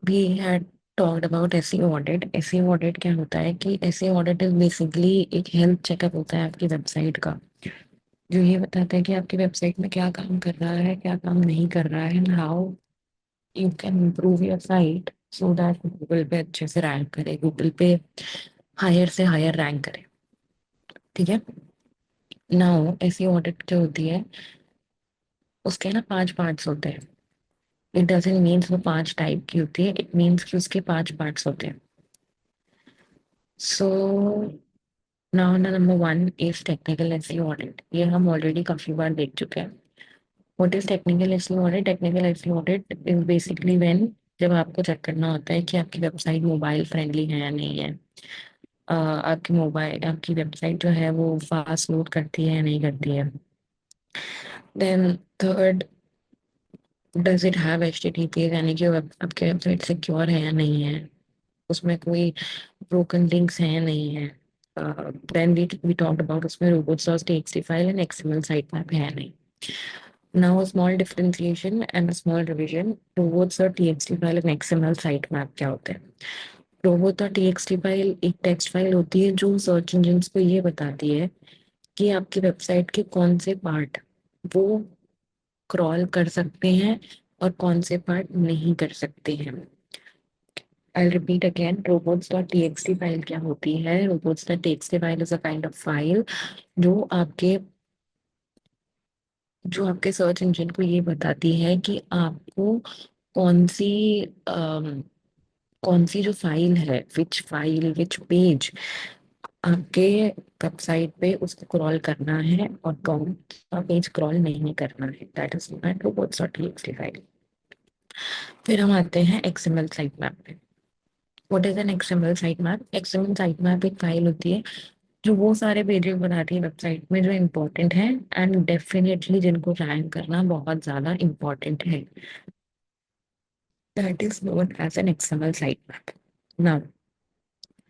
We had talked about SEO audit. SEO audit क्या होता है कि एसईओ ऑडिट इज बेसिकली एक हेल्थ चेकअप होता है आपकी वेबसाइट का, जो ये बताता है कि आपकी वेबसाइट में क्या काम कर रहा है, क्या काम नहीं कर रहा है, and how you can improve your site so that Google पे अच्छे से रैंक करे, गूगल पे हायर से हायर रैंक करे। ठीक है। नाउ एसईओ ऑडिट जो होती है उसके ना 5 पार्ट्स होते हैं। इट डजंट मीन्स वो 5 टाइप की होती है, इट मीन्स कि उसके 5 पार्ट्स होते हैं। So now number one is technical SEO audit. ये हम ऑलरेडी काफी बार देख चुके हैं। What is technical SEO audit? Technical SEO audit is basically when जब आपको चेक करना होता है कि आपकी वेबसाइट मोबाइल फ्रेंडली है या नहीं है। आपकी वेबसाइट जो है वो फास्ट लोड करती है या नहीं करती है। Then third, does it have HTTP, यानी कि आपकी वेबसाइट सिक्योर है या नहीं है, उसमें कोई ब्रोकन लिंक्स हैं या नहीं है। देन वी टॉक्ड अबाउट उसमें रोबोट्स और TXT file and XML site map है नहीं। Now a small differentiation and a small revision. Robots और TXT file and XML site map क्या होते हैं? रोबोट और टीएक्सटी फाइल एक टेक्स्ट फाइल होती है जो सर्च इंजिन को ये बताती है कि आपकी वेबसाइट के कौन से पार्ट वो क्रॉल कर सकते हैं और कौन से पार्ट नहीं कर सकते हैं। I'll repeat again. Robots.txt file क्या होती है? Robots.txt file is a kind of file जो आपके जो आपके सर्च इंजन को ये बताती है कि आपको कौन सी अम, कौन सी जो फाइल है, विच पेज आपके वेबसाइट पे उसको क्रॉल करना है और कौन सा पेज क्रॉल नहीं करना है। That is robots.txt file. फिर हम आते हैं एक्सएमएल साइट मैप पे। What is an XML site map? XML site map एक फाइल होती है जो वो सारे पेजेस बनाती है वेबसाइट में जो इम्पोर्टेंट है एंड डेफिनेटली जिनको रैंक करना बहुत ज्यादा इम्पोर्टेंट है। That is known as an XML site map. Now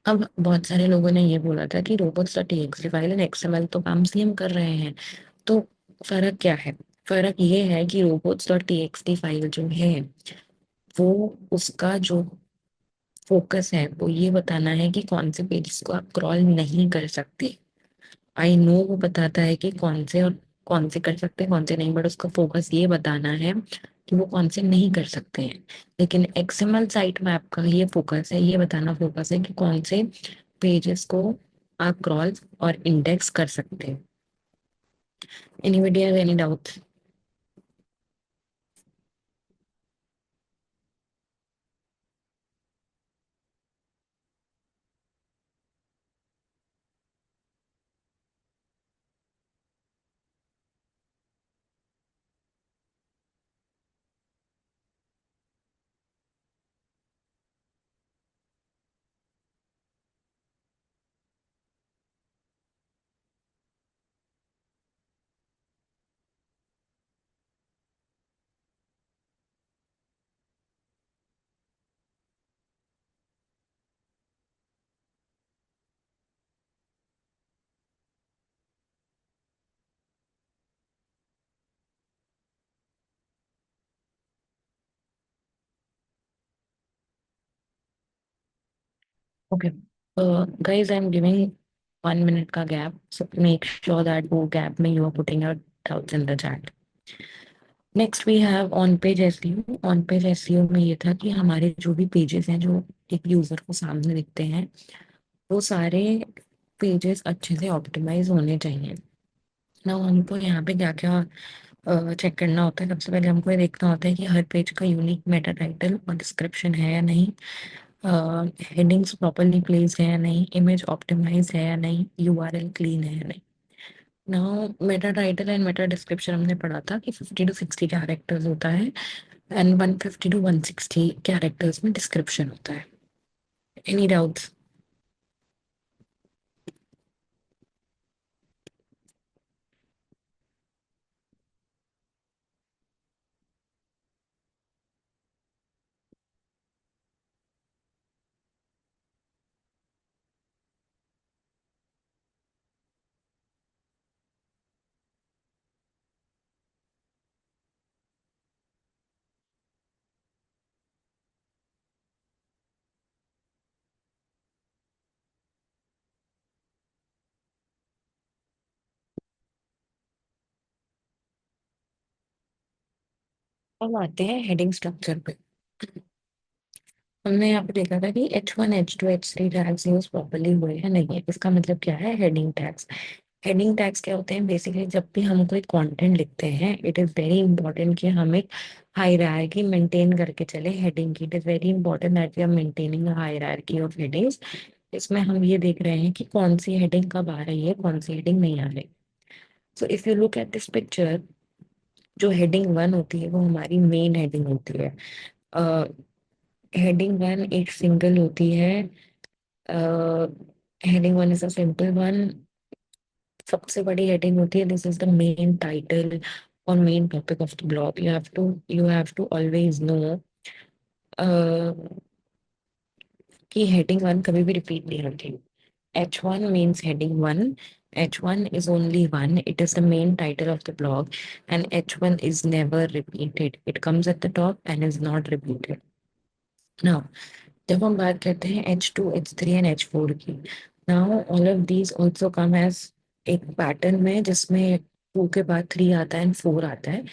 अब बहुत सारे लोगों ने ये बोला था कि robots dot TXT file and XML तो काम सेम कर रहे हैं, तो फर्क क्या है? फर्क ये है कि रोबोट्स डॉट टीएक्सटी फाइल जो है वो उसका जो फोकस है वो ये बताना है कि कौन से पेजेस को आप क्रॉल नहीं कर सकते। आई नो वो बताता है कि कौन से कर सकते हैं कौन से नहीं, बट उसका फोकस ये बताना है कि वो कौन से नहीं कर सकते हैं। लेकिन एक्सएमएल साइट मैप का ये फोकस है, ये बताना फोकस है कि कौन से पेजेस को आप क्रॉल और इंडेक्स कर सकते हैं। Anybody have any doubt? Okay guys, I am giving 1 minute का gap, so make sure that वो गैप में you are putting your doubts in the chat. Next we have on page SEO. On page SEO में ये था कि हमारे जो भी पेजेस हैं जो एक यूजर को सामने दिखते हैं वो सारे पेजेस अच्छे से ऑप्टिमाइज होने चाहिए ना। हमको यहाँ पे क्या क्या चेक करना होता है? सबसे पहले हमको ये देखना होता है कि हर पेज का यूनिक मेटा टाइटल और डिस्क्रिप्शन है या नहीं, हेडिंग्स प्रॉपरली प्लेस्ड है या नहीं, इमेज ऑप्टिमाइज है या नहीं, यूआरएल क्लीन है या नहीं। Now Meta title and Meta description हमने पढ़ा था कि 50 to 60 कैरेक्टर्स होता है एंड 150 to 160 कैरेक्टर्स में डिस्क्रिप्शन होता है। Any doubts? अब आते हैं हेडिंग स्ट्रक्चर पे। हमने यहाँ पे देखा था कि H1 H2 H3 tags use properly हुए हैं नहीं है। इसका मतलब क्या है? Heading tags. हेडिंग टैग्स क्या होते हैं? बेसिकली जब भी हम कोई कंटेंट लिखते हैं, इट इज वेरी इंपॉर्टेंट कि हम एक हायरार्की मेंटेन करके चले हेडिंग की। It is very important that we are maintaining a hierarchy of headings. इसमें हम ये देख रहे हैं कि कौन सी हेडिंग कब आ रही है, कौन सी हेडिंग नहीं आ रही। So if you look at this picture, जो हेडिंग 1 होती है वो हमारी मेन हेडिंग होती है। हेडिंग 1 एक सिंगल होती है। Heading 1 is a simple one. सबसे बड़ी हेडिंग होती है, this is the main title और main topic of the blog. You have to always know कि हेडिंग 1 कभी भी रिपीट नहीं होती। H1 means heading 1. H1 is only one. It is the main title of the blog, and H1 is never repeated. It comes at the top and is not repeated. Now, जब हम बात करते हैं H2, H3 and H4 की, now all of these also come as एक pattern में जिसमें 2 के बाद 3 आता है and 4 आता है।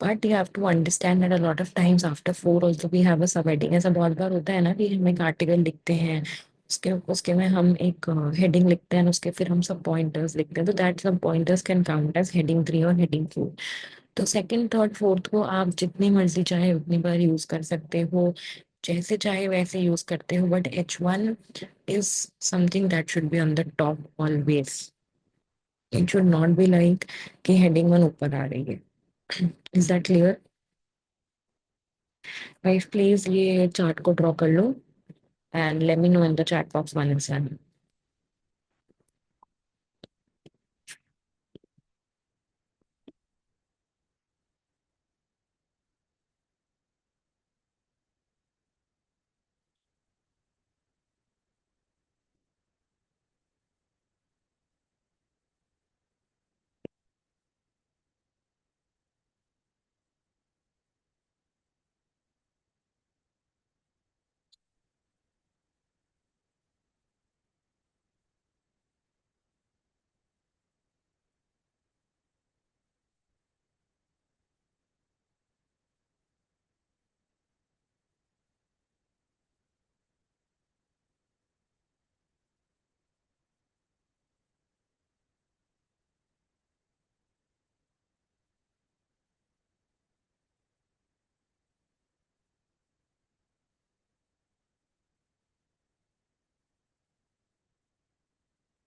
But you have to understand that a lot of times after 4 also we have a subheading. ऐसा बहुत बार होता है ना कि हम एक आर्टिकल लिखते हैं, उसके उसके में हम एक हेडिंग लिखते हैं, उसके फिर हम सब पॉइंटर्स लिखते हैं, तो that sub pointers can count as heading 3 और हेडिंग 4। तो सेकंड, थर्ड, फोर्थ को आप जितनी मर्जी चाहे उतनी बार यूज कर सकते हो, जैसे चाहे वैसे यूज करते हो, but H1 is something that should be on the top always. It should not be like कि हेडिंग 1 ऊपर आ रही है। Is that clear? Guys please ये चार्ट को ड्रॉ कर लो and let me know in the chat box one is done.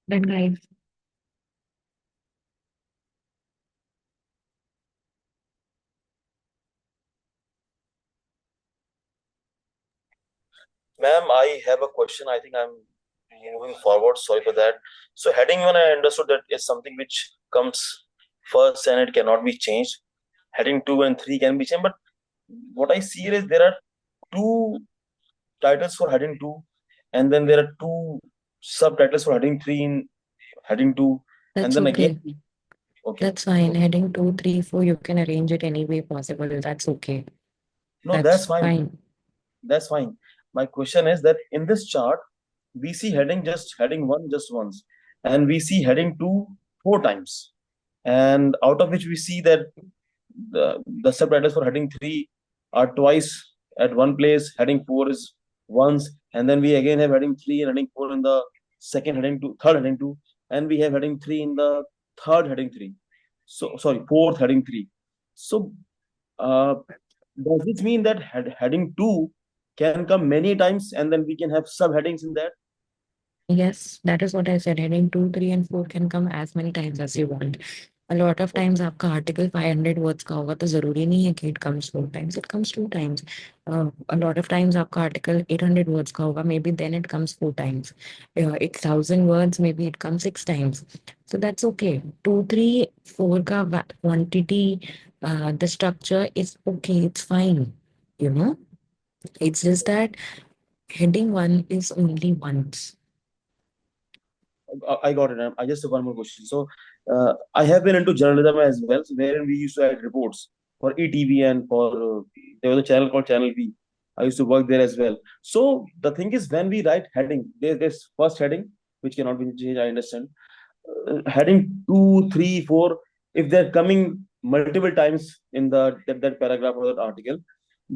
Done guys. Ma'am, I have a question. I think I'm moving forward. Sorry for that. So, heading one, I understood that is something which comes first and it cannot be changed. Heading two and three can be changed. But what I see is there are two titles for heading two, and then there are two subtitles for heading three in heading two, and That's then again, okay. okay. That's fine. Okay. Heading 2, 3, 4, you can arrange it any way possible. That's okay. No, that's That's fine. fine. That's fine. My question is that in this chart, we see heading one just once, and we see heading two four times, and out of which we see that the subtitles for heading three are twice at one place, heading four is once, and then we again have heading three and heading four in the second heading two, third heading two, and we have heading three in the third heading three. So sorry, fourth heading three. So uh, does this mean that heading two can come many times and then we can have subheadings in that? Yes, that is what I said. Heading 2, 3 and 4 can come as many times as you want. A lot of times आपका article 500 words का होगा तो जरूरी नहीं है कि it comes 4 times, it comes 2 times. a lot of times आपका article 800 words का होगा, maybe then it comes 4 times. It's 1000 words, maybe it comes 6 times. So that's okay. 2, 3, 4 का quantity, the structure is okay, it's fine, you know. It's just that heading 1 is only once. I got it. I just have one more question. So, I have been into journalism as well, so wherein we used to write reports for ETV and for there was a channel called Channel V. I used to work there as well. So the thing is, when we write heading, there's this first heading which cannot be changed. I understand. Heading two, three, four. If they're coming multiple times in that paragraph or that article,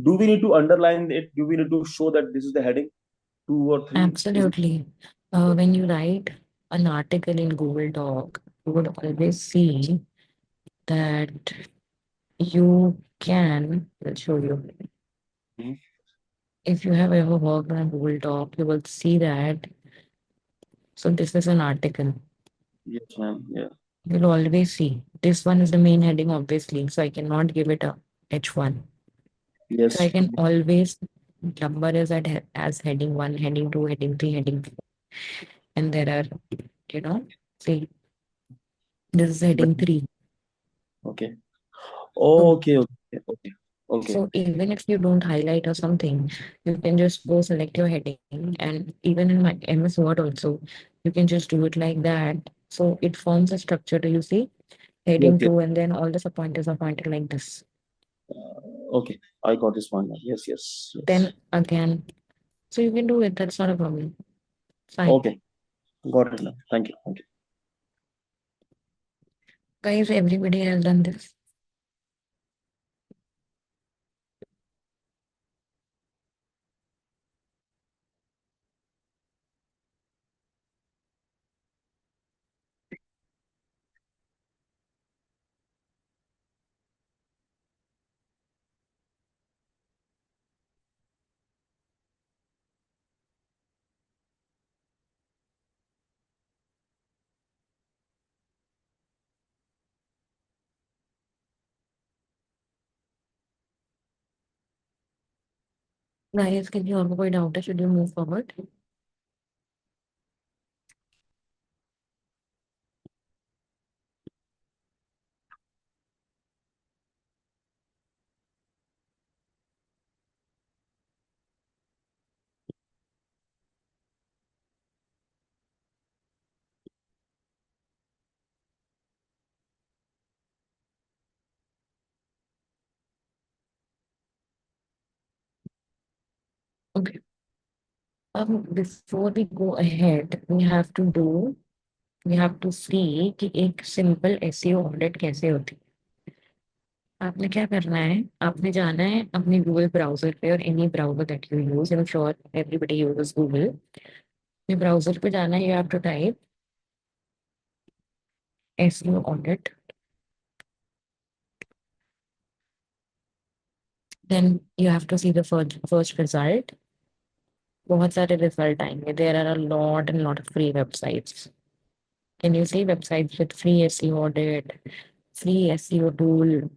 do we need to underline it? Do we need to show that this is the heading 2 or 3? Is it Absolutely. When you write an article in Google Doc, you would always see that you can, I'll show you. Mhm. If you have ever worked on a Google Doc, you will see that. So this is an article. Yes, ma'am. Yeah. You'll always see. This one is the main heading, obviously. So I cannot give it a H1. So I Yes. can always number is as heading one, heading two, heading three, heading four. And there are, you know, see, this is heading three. Okay. So Okay. Okay. Okay. Okay. So even if you don't highlight or something, you can just go select your heading, and even in my MS Word also, you can just do it like that. So it forms a structure. Do you see? Yes. Heading Yes. two, and then all the subpointers are pointed like this. Okay. I got this one now. Yes. Yes. Yes. Then again, so you can do it. That's not a problem. Fine. Okay. Got it now. Thank you. Thank you. Guys, everybody has done this. Guys, can you और कोई doubt है? Should you move forward? Okay. Before we go ahead, we have to see कि एक simple SEO audit कैसे होती है. आपने क्या करना है? आपने जाना है अपने गूगल ब्राउजर पे और any browser that you use, I am sure everybody uses Google. अपने ब्राउजर पे जाना है, you have to type SEO audit. Then you have to see the first result. बहुत सारे रिजल्ट आएंगे. There are a lot and lot of free websites. Can you see websites with free SEO audit, free SEO tool?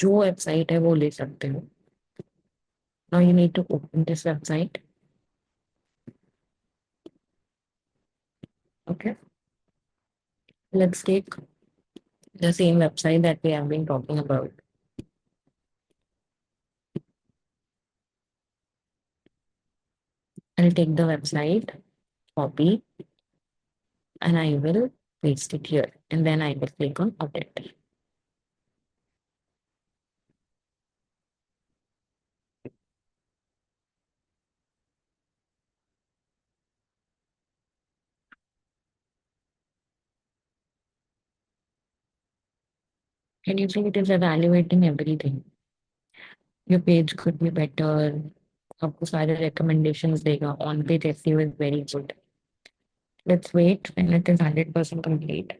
जो website है वो ले सकते हो. Now you need to open this website. Okay, let's take the same website that we have been talking about. I'll take the website, copy, and I will paste it here. And then I will click on update. Can you see it is evaluating everything? Your page could be better. आपको सारे recommendations देगा. On page SEO is very good. Let's wait when it is 100% complete.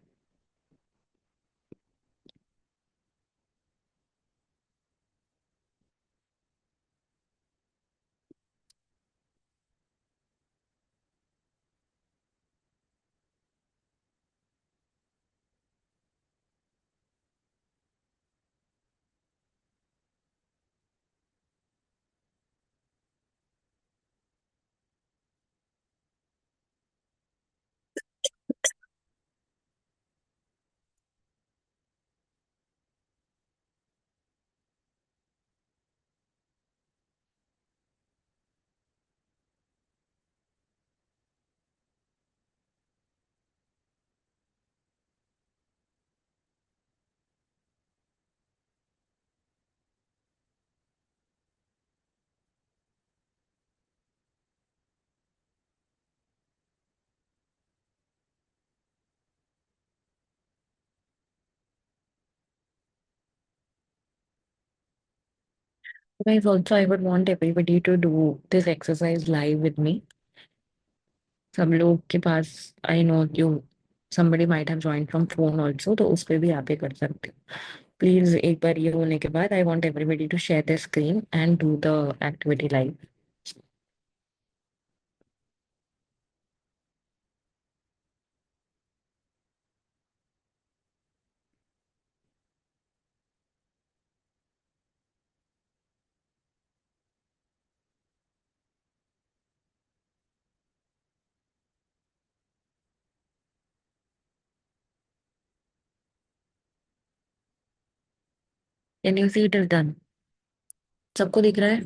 Guys, also I would want everybody to do this exercise live with me. सब लोग के पास I know you somebody might have joined from phone also, तो उस पे भी आप ये कर सकते हो. प्लीज एक बार ये होने के बाद I want everybody to share the screen and do the activity live. Can you see it is done? सबको दिख रहा है?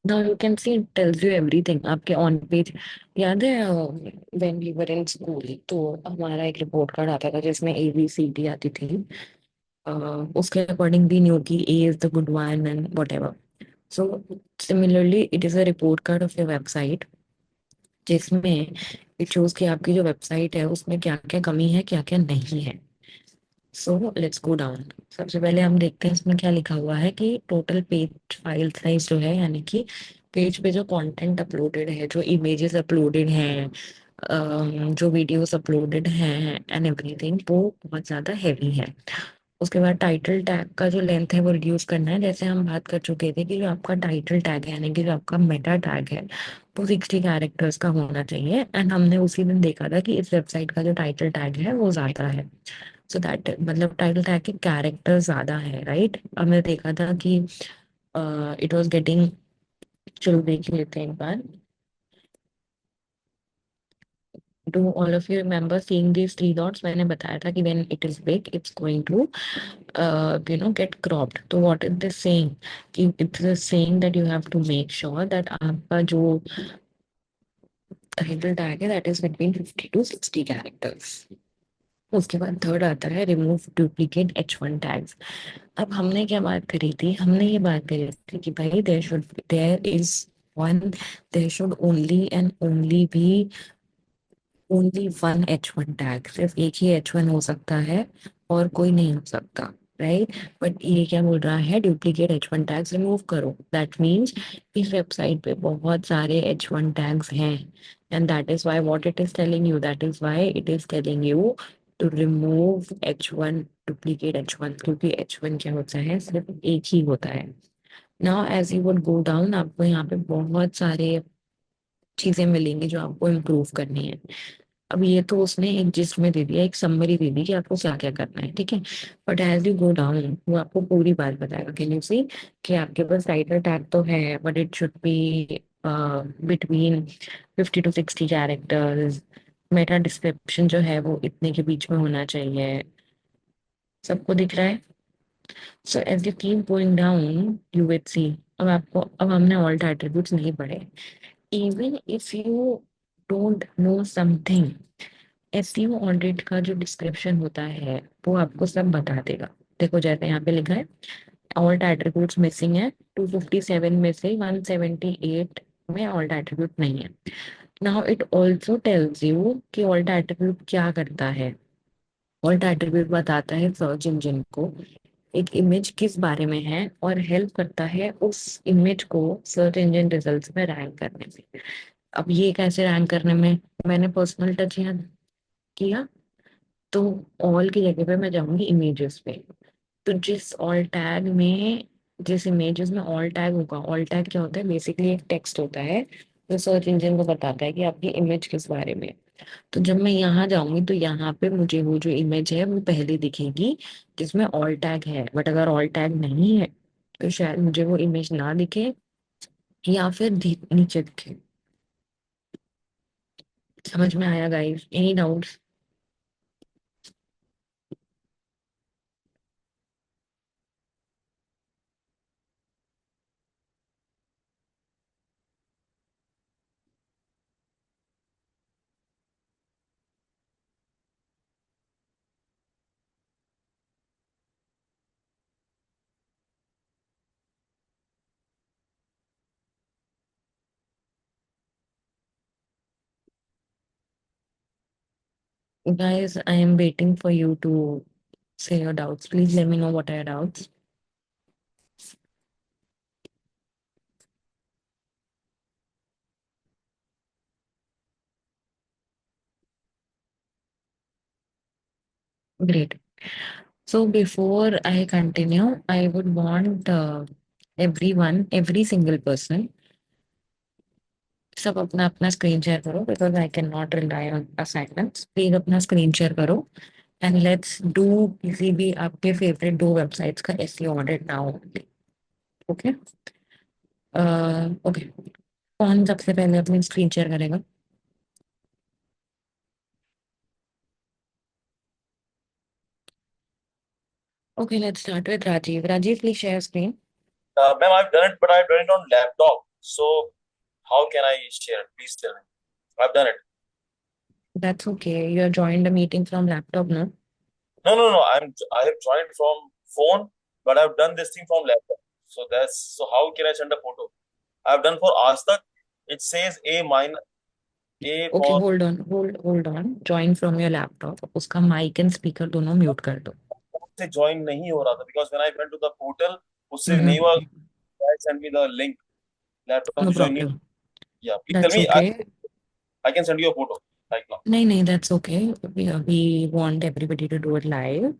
Now you can see it tells you everything आपके ऑन पेज. याद है when we were in school तो हमारा एक रिपोर्ट कार्ड आता था जिसमें ABCD आती थी. उसके अकॉर्डिंग भी न्यू की A is the good one and what ever. So similarly it is a report card of your website जिसमें इट शोज कि आपकी जो वेबसाइट है उसमें क्या क्या कमी है क्या क्या नहीं है. So let's go down. सबसे पहले हम देखते हैं इसमें क्या लिखा हुआ है कि टोटल पेज फाइल साइज जो है यानी कि पेज पे जो कंटेंट अपलोडेड है जो इमेजेस अपलोडेड हैं जो वीडियोस अपलोडेड हैं एंड एवरीथिंग वो बहुत ज्यादा हैवी है. उसके बाद टाइटल टैग का जो लेंथ है वो रिड्यूस करना है. जैसे हम बात कर चुके थे कि जो आपका टाइटल टैग है यानी कि जो आपका मेटा टैग है वो 60 कैरेक्टर्स का होना चाहिए. एंड हमने उसी दिन देखा था कि इस वेबसाइट का जो टाइटल टैग है वो ज्यादा है. सो दैट मतलब टाइटल टैग के कैरेक्टर ज्यादा है राइट. हमने देखा था कि इट वाज गेटिंग. चलो देख लेते हैं एक बार. Do all of you remember seeing these three dots? मैंने बताया था कि when it is big, it's going to get cropped. तो what is this saying? कि it's a saying that you have to make sure that आपका जो title tag है that is between 50 to 60 characters. उसके बाद थर्ड आता है remove duplicate H1 tags. अब हमने क्या बात करी थी? हमने ये बात करी थी कि भाई there is one there should only and only be only one H1 tag. सिर्फ एक ही H1 हो सकता है और कोई नहीं हो सकता. राइट. बट ये क्या बोल रहा है? डुप्लीकेट H1 टैग्स रिमूव करो. दैट मीन्स इस वेबसाइट पे बहुत सारे H1 टैग्स हैं. And that is why what it is telling you, that is why it is telling you to remove H1 duplicate H1 क्योंकि H1 क्या होता है? सिर्फ एक ही होता है. Now as you would go down आपको यहाँ पे बहुत सारे चीजें मिलेंगी जो आपको इम्प्रूव करनी है. अब ये तो उसने एक जिस्ट में दे दिया, एक समरी दे दी कि आपको क्या क्या करना है. ठीक है. But as you go down वो आपको पूरी बात बताएगा. कैन यू सी कि आपके पास टाइटल टैग तो है but it should be between 50 to 60 characters. Meta description जो है वो इतने के बीच में होना चाहिए. सबको दिख रहा है? So as you keep going down you will see. अब हमने ऑल्ट एट्रीब्यूट्स नहीं पढ़े. Even if you don't know something, SEO audit का जो डिस्क्रिप्शन होता है वो आपको सब बता देगा. देखो जैसे यहाँ पे लिखा है ऑल्ट एट्रीब्यूट्स मिसिंग है. 257 में से 178 में ऑल्ट एट्रीब्यूट नहीं है. Now it also tells you कि ऑल्ट एट्रीब्यूट क्या करता है. ऑल्ट एट्रीब्यूट बताता है सर्च इंजन को एक इमेज किस बारे में है और हेल्प करता है उस इमेज को सर्च इंजन रिजल्ट्स में रैंक करने में. अब ये कैसे रैंक करने में? मैंने पर्सनल टच यहाँ किया तो ऑल की जगह पे मैं जाऊंगी इमेजेस पे. तो जिस इमेजेस में ऑल टैग होगा, ऑल टैग क्या होता है? बेसिकली एक टेक्स्ट होता है जो सर्च इंजन को बताता है कि आपकी इमेज किस बारे में है. तो जब मैं यहाँ जाऊंगी तो यहाँ पे मुझे वो जो इमेज है वो पहले दिखेगी जिसमें ऑल टैग है. बट अगर ऑल टैग नहीं है तो शायद मुझे वो इमेज ना दिखे या फिर नीचे दिखे. समझ में आया guys? Any doubts? Guys, I am waiting for you to say your doubts. Please let me know what are your doubts. Great. So before I continue, I would want everyone, every single person, सब अपना अपना screen share करो because I cannot rely on assignments. Please अपना screen share करो and let's do किसी भी आपके favourite दो वेबसाइट्स का SEO audit now only. Okay. Okay. कौन सबसे पहले अपनी स्क्रीन शेयर करेगा? Okay, let's start with Rajiv. Rajiv, please share screen. Ma'am, I've done it, but I've done it on laptop. So how can I share it? Please tell me. I've done it. That's okay. You have joined a meeting from laptop, no? No, no, no. I have joined from phone, but I've done this thing from laptop. So how can I send a photo? I've done for Aastak. It says A minus A Okay, for hold on. Join from your laptop. उसका mic and speaker दोनों mute कर दो. से join नहीं हो रहा था because when I went to the portal उससे नहीं हुआ. Mm-hmm. Guys send me the link. Laptop No से join नहीं. problem. Yeah, please tell That's me. okay. I can send you a photo right now. नहीं, that's okay. We want everybody to do it live.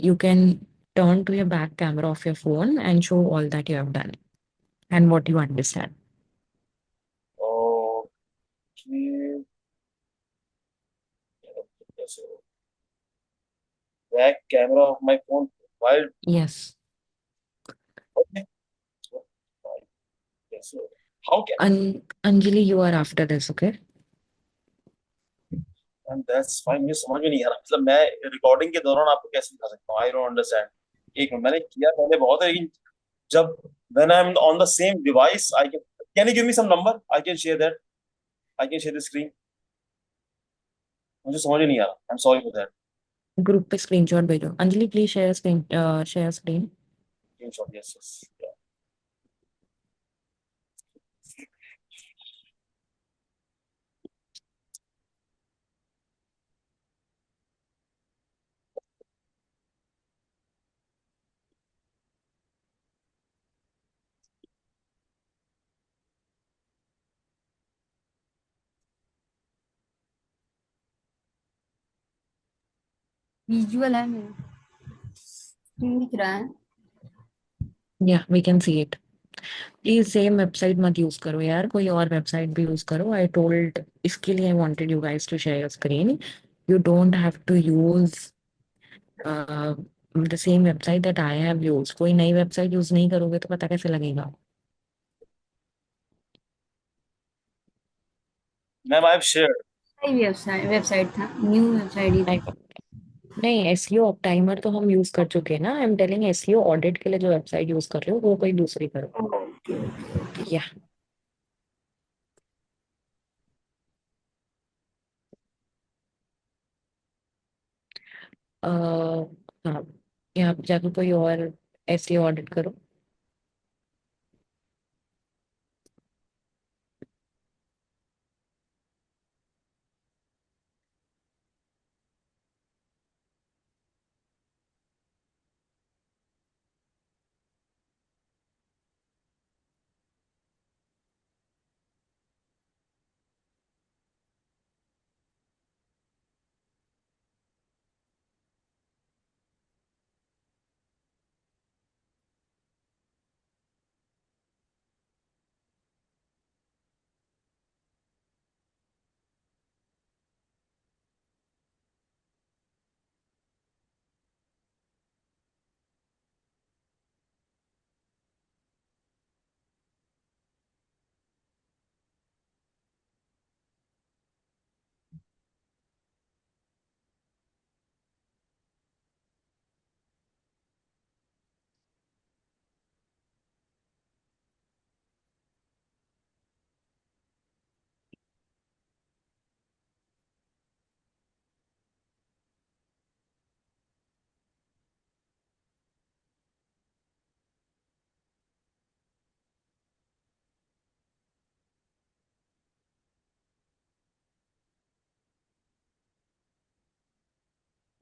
You can turn to your back camera of your phone and show all that you have done and what you understand. Okay. Yes, back camera of my phone. While Yes. okay. Yes. How can Anjali, you are after this, okay? and that's fine. मुझे समझ में नहीं आ रहा मतलब मैं recording के दौरान आपको कैसे दिखा सकता हूँ आई डोंट अंडरस्टैंड. एक मिनट मैंने किया पहले बहुत है लेकिन जब when I'm on the same device I can you give me some number I can share that I can share the screen. मुझे समझ में नहीं आ रहा. I'm sorry for that. Group पे स्क्रीनशॉट भेजो. Anjali please share screen. Screenshot, yes, yes. Yeah. Visual है मेरा screen दिख रहा है. या we can see it. Please same website मत यूज करो यार, कोई और वेबसाइट भी यूज करो. आई टोल्ड इसके लिए I wanted you guys to share your screen. You don't have to use the same website that I have use. कोई नई वेबसाइट यूज नहीं करोगे तो पता कैसे लगेगा? Ma'am, I've shared. सही वेबसाइट था, न्यू वेबसाइट ही था. Like, नहीं, एसईओ ऑप्टाइमर तो हम यूज कर चुके हैं ना. I am telling SEO audit के लिए जो वेबसाइट यूज कर रहे हो वो कोई दूसरी करो. Okay okay. या हाँ, यहाँ पे जाकर कोई और एसईओ ऑडिट करो.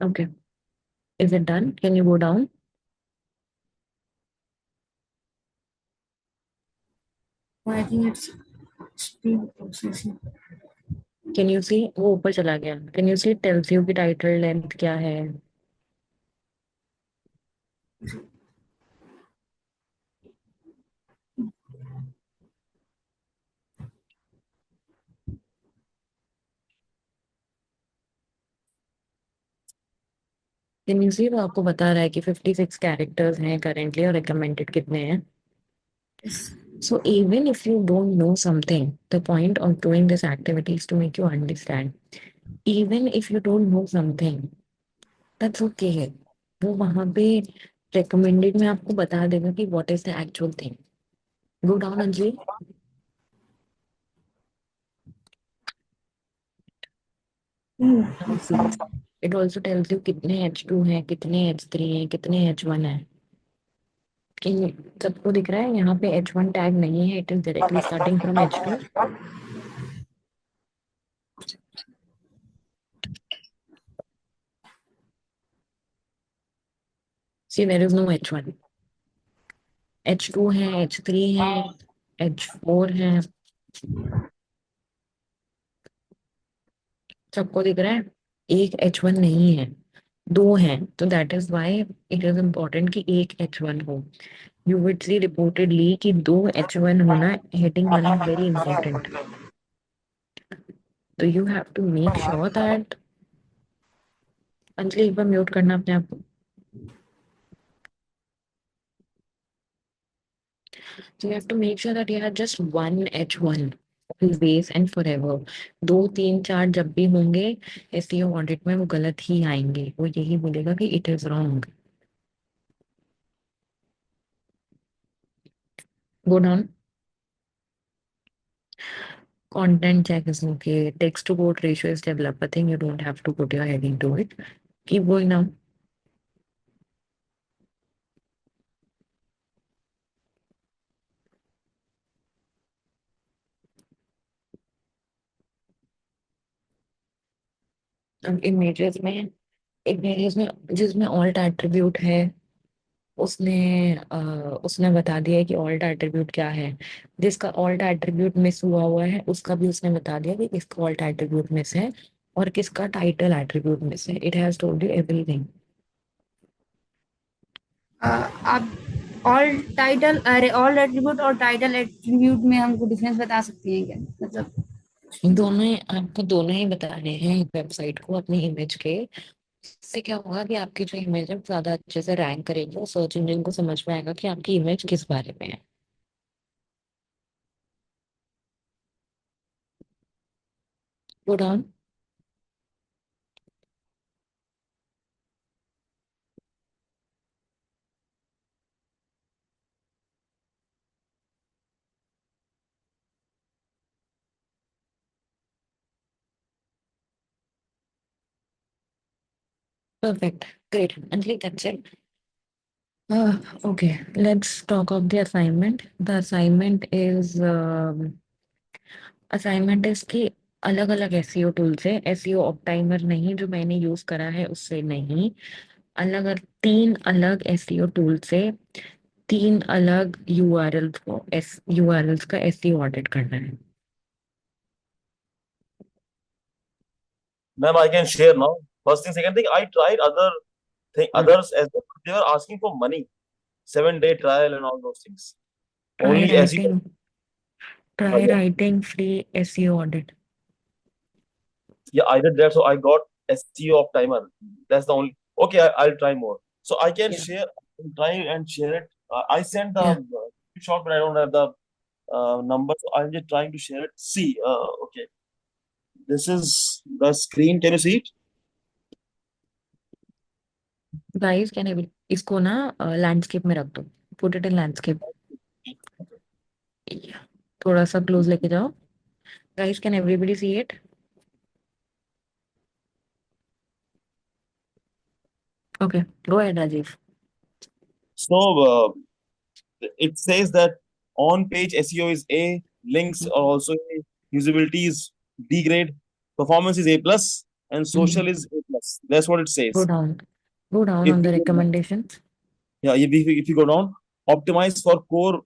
Okay. Is it done? Can you go down? I think it's still processing. Can you see? वो ऊपर चला गया. Can you see? Tells you कि title length क्या है. Can you see? वो आपको बता रहा है कि 56 कैरेक्टर्स हैं करेंटली और रिकमेंडेड कितने हैं. Yes. So even if you don't know something, the point of doing this activity is to make you understand. Even if you don't know something, that's okay. वो वहां पे recommended में आपको बता देगा कि what is the actual thing. Go down Anjali. Now see. It also tells you कितने H2 हैं, कितने H3 हैं, कितने H1 हैं. कि सबको दिख रहा है यहाँ पे H1 टैग नहीं है. It is directly starting from H2. See, there is no H1. H2 है, H3 है, H4 है. सबको दिख रहा है. एक H1 नहीं है, दो हैं. तो that is why it is important कि एक H1 हो. यू विल सी रिपोर्टेडली कि दो H1 होना हेडिंग वाला वेरी इंपॉर्टेंट. तो you have to make sure that. Anjali एक बार म्यूट करना अपने आप को. So you have to make sure that you have just one H1 always and forever. दो तीन चार जब भी होंगे एसईओ ऑडिट में वो गलत ही आएंगे. वो यही बोलेगा कि it is wrong. Go down. Content check is okay. Text to code ratio is developer thing. You don't have to put your head into it. Keep going now. अब इमेजेस में जिसमें ऑल्ट एट्रीब्यूट है उसने उसने बता दिया है कि ऑल्ट एट्रीब्यूट क्या है. जिसका ऑल्ट एट्रीब्यूट मिस हुआ है उसका भी उसने बता दिया कि किसका ऑल्ट एट्रीब्यूट मिस है और किसका टाइटल एट्रीब्यूट मिस है. It has told you everything. आप ऑल टाइटल अरे ऑल एट्रीब्यूट और टाइटल एट्रीब्यूट में हमको डिफरेंस बता सकती हैं क्या, मतलब? दोनों ही आपको दोनों ही बताने हैं वेबसाइट को अपनी इमेज के. इससे क्या होगा कि आपकी जो इमेज है ज्यादा अच्छे से रैंक करेगी और सर्च इंजन को समझ में आएगा कि आपकी इमेज किस बारे में है. Go down. Perfect. Great. Anjali, that's it. Okay, let's talk of the assignment. The assignment is कि अलग अलग एसईओ टूल से, एसईओ ऑप्टाइमर नहीं जो मैंने यूज करा है उससे नहीं, अलग अलग तीन अलग एसईओ टूल से तीन अलग यूआरएल्स का एसईओ ऑडिट करना है. Ma'am, I can share now. First thing, second thing, I tried others as well. They were asking for money, 7-day trial and all those things. Try Only SEO. writing, try Yeah. writing free SEO audit. Yeah, I did that. So I got SEO of timer. That's the only. Okay, I'll try more. So I can Yeah. share, try and share it. I sent the Yeah. shot, but I don't have the number. So I'm just trying to share it. See, okay, this is the screen. Can you see it? Guys can इसको ना landscape में रख दो. Put it in landscape. थोड़ा सा close लेके जाओ. Guys can everybody see it? Okay, go ahead Rajeev. So it says that on page SEO is A, links are also A, usability is D grade, performance is A plus, and social is A plus. Yes, that's what it Go says. down. Go down If on we the go down, recommendations. yeah, if you go down, optimize for core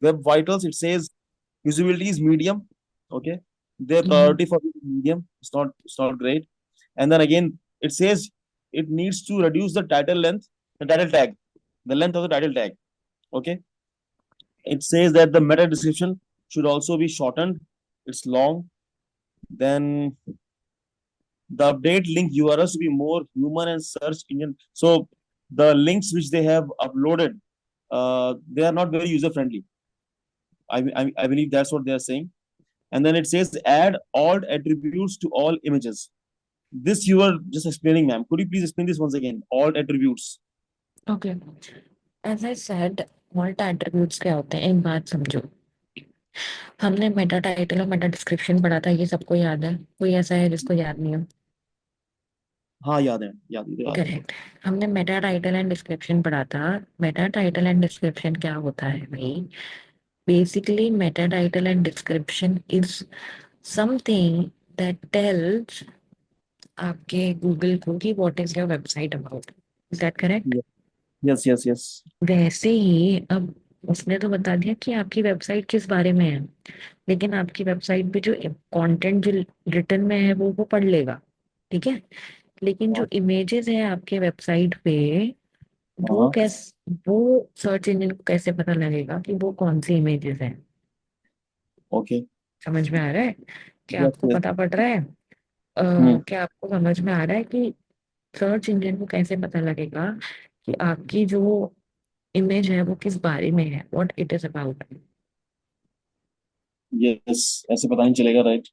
web vitals, it says usability is medium. Okay, their Mhm. priority for it is medium. It's not great. And then again, it says it needs to reduce the title length, the title tag, the length of the title tag. Okay, it says that the meta description should also be shortened. It's long. Then the update link URLs to be more human and search engine. So the links which they have uploaded, they are not very user friendly. I believe that's what they are saying. And then it says add alt attributes to all images. This you were just explaining, ma'am. Could you please explain this once again? Alt attributes. Okay. As I said, alt attributes क्या होते हैं? एक बात समझो. हमने Meta title और Meta description पढ़ा था, ये सबको याद है? कोई ऐसा है जिसको याद नहीं हो? हाँ, याद है, याद है। करेक्ट. हमने मेटा टाइटल एंड डिस्क्रिप्शन पढ़ा था. मेटा टाइटल एंड डिस्क्रिप्शन क्या होता है भाई? Basically Meta title and description is something that tells आपके गूगल को कि what is your website about. Is that correct? Yes, yes, yes. वैसे ही अब उसने तो बता दिया कि आपकी वेबसाइट किस बारे में है, लेकिन आपकी वेबसाइट पे जो कंटेंट जो रिटर्न में है वो पढ़ लेगा. ठीक है. लेकिन जो इमेजेस है आपके वेबसाइट पे, वो हाँ, कैस वो सर्च इंजन को कैसे पता लगेगा कि वो कौन सी इमेजेस है? ओके। समझ में आ रहा है? क्या यस, आपको यस। पता पड़ रहा है? हम्म। क्या आपको समझ में आ रहा है कि सर्च इंजन को कैसे पता लगेगा कि आपकी जो इमेज है वो किस बारे में है, what it is about? Yes, ऐसे पता नहीं चलेगा, राइट?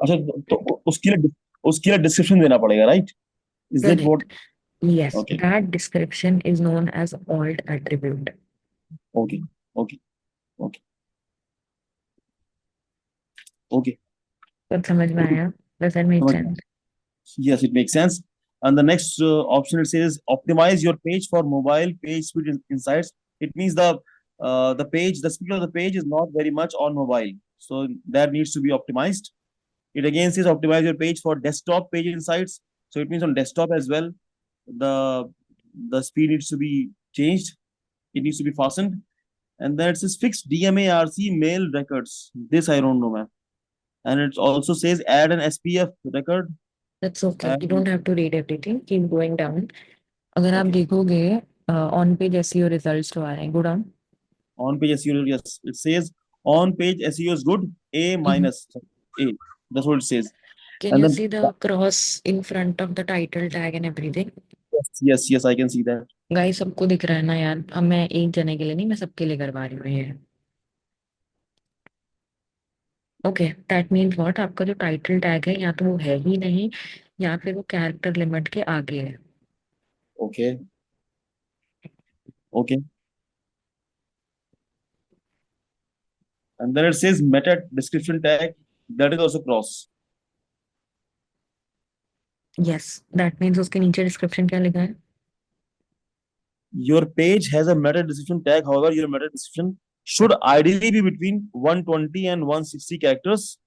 अच्छा, तो उसके लिए डिस्क्रिप्शन देना पड़ेगा, right? Is it correct. What? Yes, okay, that description is known as alt attribute. Okay, okay, okay, okay. सब समझ में आया? डज दैट मेक समझ गया। Sense? Yes, it makes sense. And the next option it says optimize your page for mobile page speed insights. It means the speed of the page is not very much on mobile, so that needs to be optimized. It again says optimize your page for desktop page insights. So it means on desktop as well, the the speed needs to be changed. It needs to be fastened. And then it says fix DMARC mail records. This I don't know, man. And it also says add an SPF record. That's okay, you And don't have to read everything, keep going down. अगर आप okay, देखोगे on page SEO results तो आ रहे हैं. Go down. on page SEO, yes, it says on page SEO is good, A minus, A. That's what it says. Can And you then, see the cross in front of the title tag and everything? yes, yes, yes, I can see that. Guys सबको दिख रहा है ना यार? अब मैं एक जने के लिए नहीं, मैं सबके लिए करवा रही हूँ ये. Okay, that means what? आपका जो टाइटल टैग है या तो वो है ही नहीं, या फिर वो कैरेक्टर लिमिट के आगे है. Okay, okay. And then it says meta description tag, that is also cross. Yes, that means उसके नीचे डिस्क्रिप्शन क्या लिखा है? Your page has a meta description tag, however, your meta description should ideally be between 120 and 160 characters,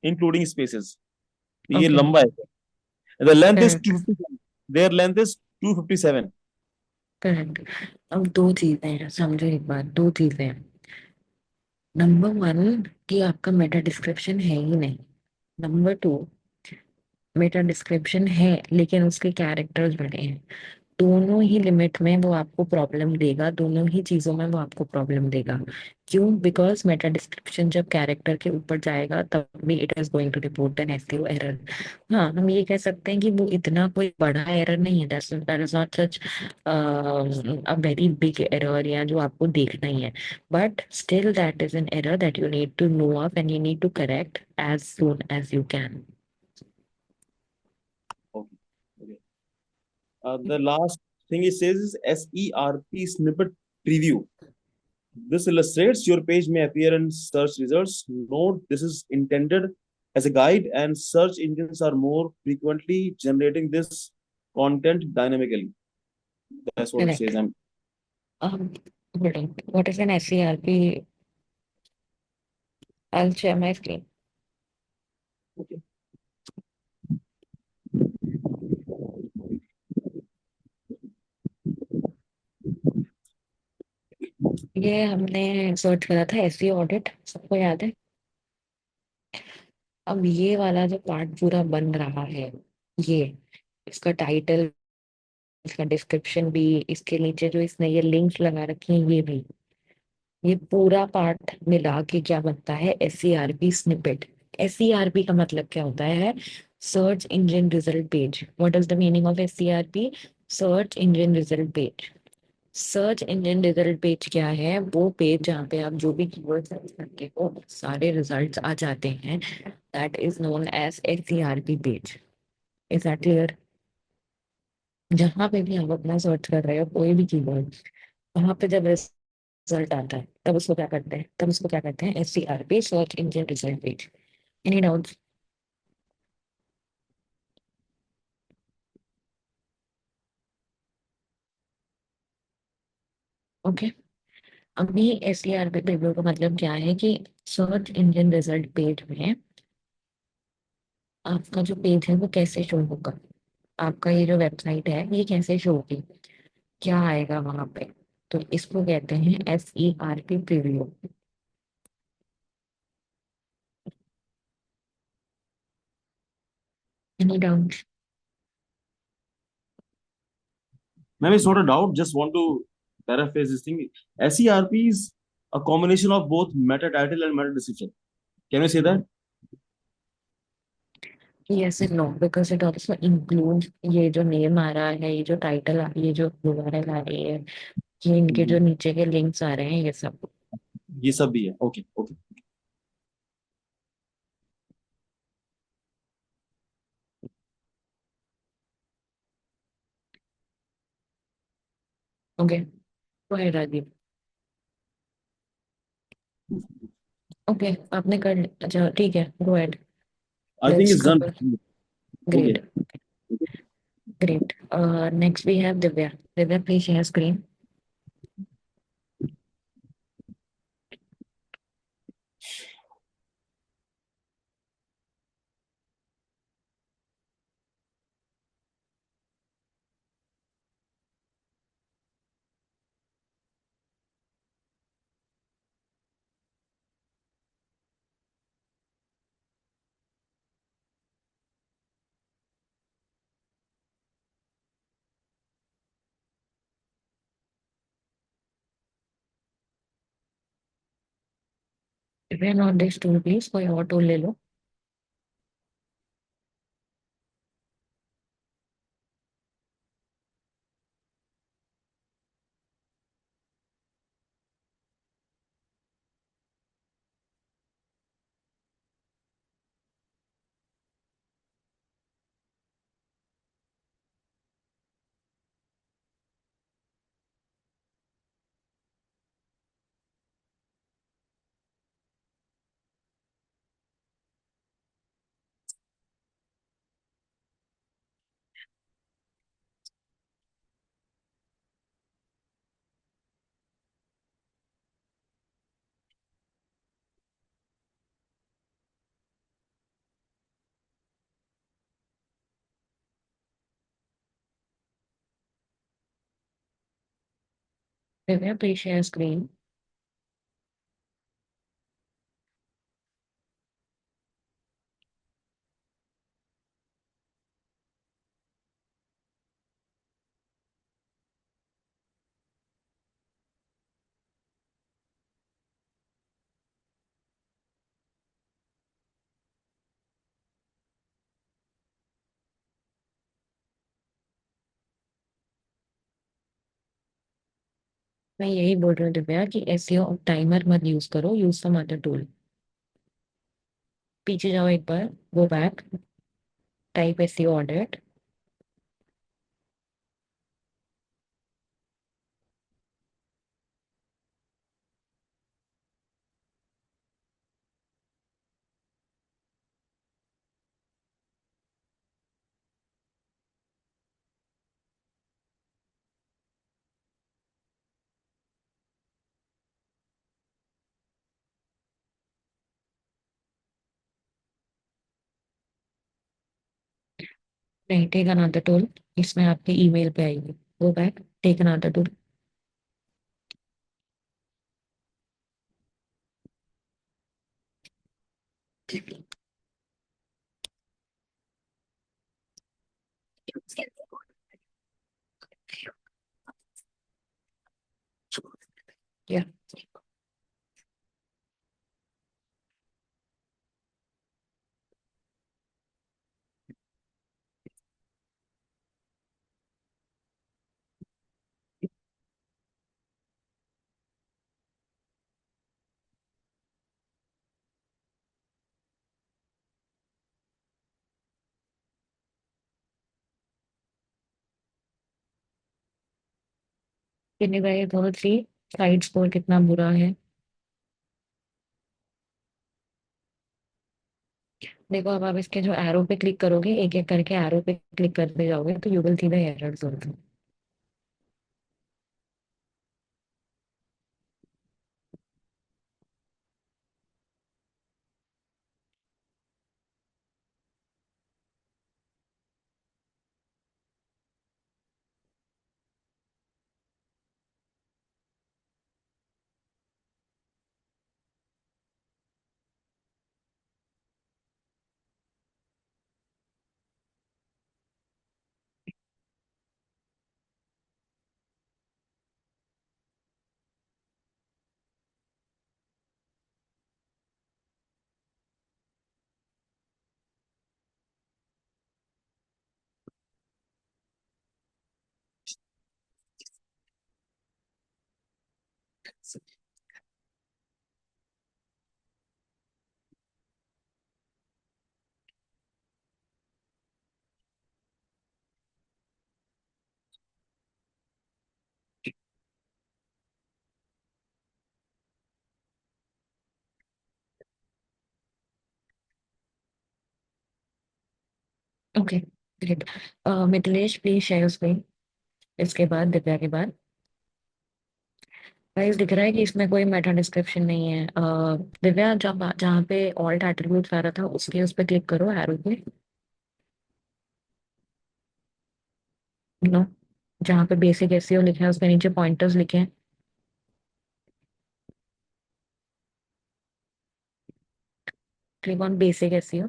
including spaces. तो ये okay. लंबा है. The length is correct. 257. Their length is 257. Correct. अब दो चीजें हैं, समझो एक बात, दो चीजें हैं. नंबर वन, कि आपका मेटा डिस्क्रिप्शन है ही नहीं. नंबर टू, मेटा डिस्क्रिप्शन है लेकिन उसके कैरेक्टर्स बड़े हैं. दोनों ही लिमिट में वो आपको प्रॉब्लम देगा, दोनों ही चीजों में वो आपको प्रॉब्लम देगा. क्यों? बिकॉज मेटा डिस्क्रिप्शन जब कैरेक्टर के ऊपर जाएगा तब भी it is going to report an SEO error. हाँ, हम ये कह सकते हैं कि वो इतना कोई बड़ा एरर नहीं है, that is not such a very big error या जो आपको देखना ही है. But still that is an error that you need to know of and you need to correct as soon as you can. Okay. Okay. The last thing it says is SERP snippet preview. This illustrates your page may appear in search results. Note this is intended as a guide, and search engines are more frequently generating this content dynamically. That's what it correct. says. I'm Hold on. What is an SERP? I'll share my screen. okay. ये हमने search करा था SEO audit, सबको याद है। अब ये वाला जो पार्ट पूरा बन रहा है, ये इसका टाइटल, इसका डिस्क्रिप्शन भी, इसके नीचे जो इसने ये लिंक्स लगा रखी हैं ये भी, ये पूरा पार्ट मिला के क्या बनता है, S C R P snippet. S C R P का मतलब क्या होता है, search engine result page. What is the meaning of S C R P? Search engine result page. Search engine result page क्या है? वो पेज जहाँ पे आप जो भी कीवर्ड सर्च करके वो सारे रिजल्ट्स आ जाते हैं, that is known as S C R P page. Is that clear? जहाँ पे भी आप अपना सर्च कर रहे हो कोई भी कीवर्ड, वहां पे जब रिजल्ट आता है तब उसको क्या करते हैं, तब उसको क्या करते हैं, S C R P, search engine result page. Any doubts? Okay. अभी S C R P preview का मतलब क्या है कि सर्च इंजन रिजल्ट पेज में आपका जो पेज है वो कैसे शो होगा, आपका ये जो वेबसाइट है ये कैसे शो होगी, क्या आएगा वहां पे। तो इसको कहते हैं S E R P preview. Any doubts? Ma'am, it's not a doubt. Just want to paraphrase this thing. SERP is a combination of both meta title and meta description. Can you say that? Yes and no, because it also includes ये जो name आ रहा है, ये जो title आ रही है, जो URL आ रही है, ये इनके जो हम्म, नीचे के लिंक्स आ रहे हैं, ये सब। ये सब भी है। Okay okay. ओके, तो है राजीव। ओके, आपने कर लिया, अच्छा ठीक है, go ahead. I think let's it's done. Cover. Okay. Great. Great. Next we have Divya. Divya please share screen. Divya not this tool please, कोई और टूल ले लो। Divya please share screen. मैं यही बोल रही हूँ दिव्या कि एसईओ टाइमर मत यूज करो, यूज सम अदर टूल। पीछे जाओ एक बार, go back, type SEO audit. नहीं, टेक अनदर टूल, इसमें आपके ईमेल पे आएगी। Go back, take another tool. Yeah. Can you guys all see site score कितना बुरा है? देखो अब आप इसके जो एरो पे क्लिक करोगे, एक एक करके एरो पे क्लिक करते जाओगे तो you will see the errors also. Okay, great. Mithilesh please share screen. इसके बाद दिव्या के बाद गाइस दिख रहा है कि इसमें कोई मेटा डिस्क्रिप्शन नहीं है. दिव्या जब जहाँ पे ऑल्ट एट्रीब्यूट आ रहा था उसके उस पर क्लिक करो एरो पे. नो, जहाँ पे बेसिक एसईओ लिखा है उसके नीचे पॉइंटर्स लिखे हैं. Click on basic SEO.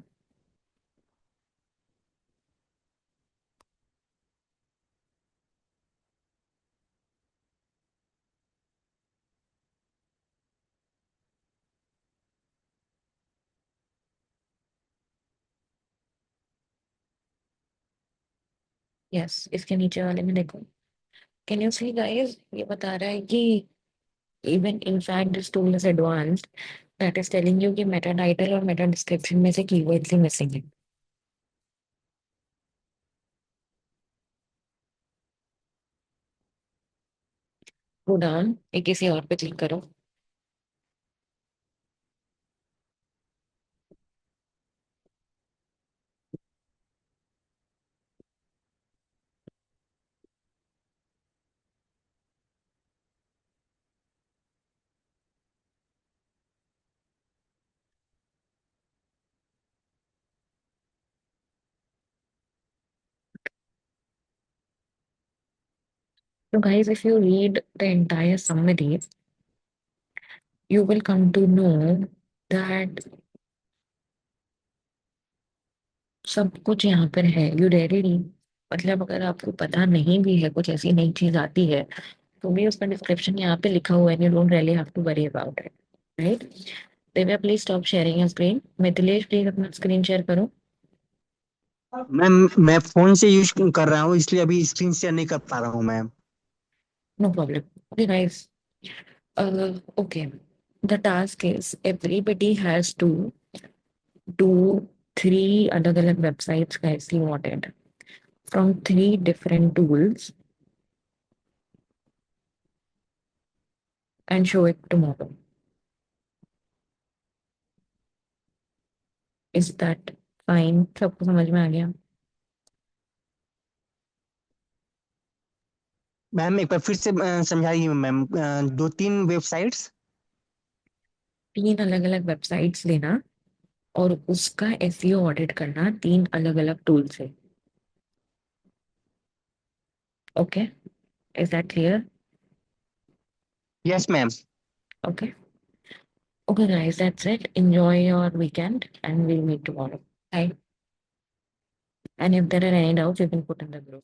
Yes, इसके नीचे वाले में देखो. कैन यू सी गाइस, ये बता रहा है कि even in fact this tool is advanced, that is telling you कि मेटा टाइटल और मेटा डिस्क्रिप्शन में से कीवर्ड्स ही मिसिंग है. गो डाउन, एक किसी और पे क्लिक करो. So guys, if you read the entire summary, you will come to know that सब कुछ यहाँ पर है. यू रेडी, मतलब अगर आपको पता नहीं भी है, कुछ ऐसी नई चीज आती है तो भी उसका डिस्क्रिप्शन यहाँ पे लिखा हुआ है. You don't really have to worry about it, right? Divya please stop sharing your screen. Mithilesh please अपना स्क्रीन शेयर करो. मैम मैं फोन से यूज कर रहा हूँ इसलिए अभी स्क्रीन शेयर नहीं कर पा रहा हूँ ma'am. No problem. Okay guys, okay, the task is everybody has to do 3 अलग अलग वेबसाइट्स का SEO audit from 3 different tools and show it tomorrow. Is that fine? सबको समझ में आ गया? मैम एक बार फिर से समझाइए मैम. 2-3 वेबसाइट्स. 3 अलग अलग वेबसाइट्स लेना और उसका एसईओ ऑडिट करना 3 अलग अलग टूल से. Okay, is that clear? Yes ma'am. Okay, Okay, guys, that's it. Enjoy your weekend and we'll meet tomorrow. Bye. And if there are any doubts, you can put in the group.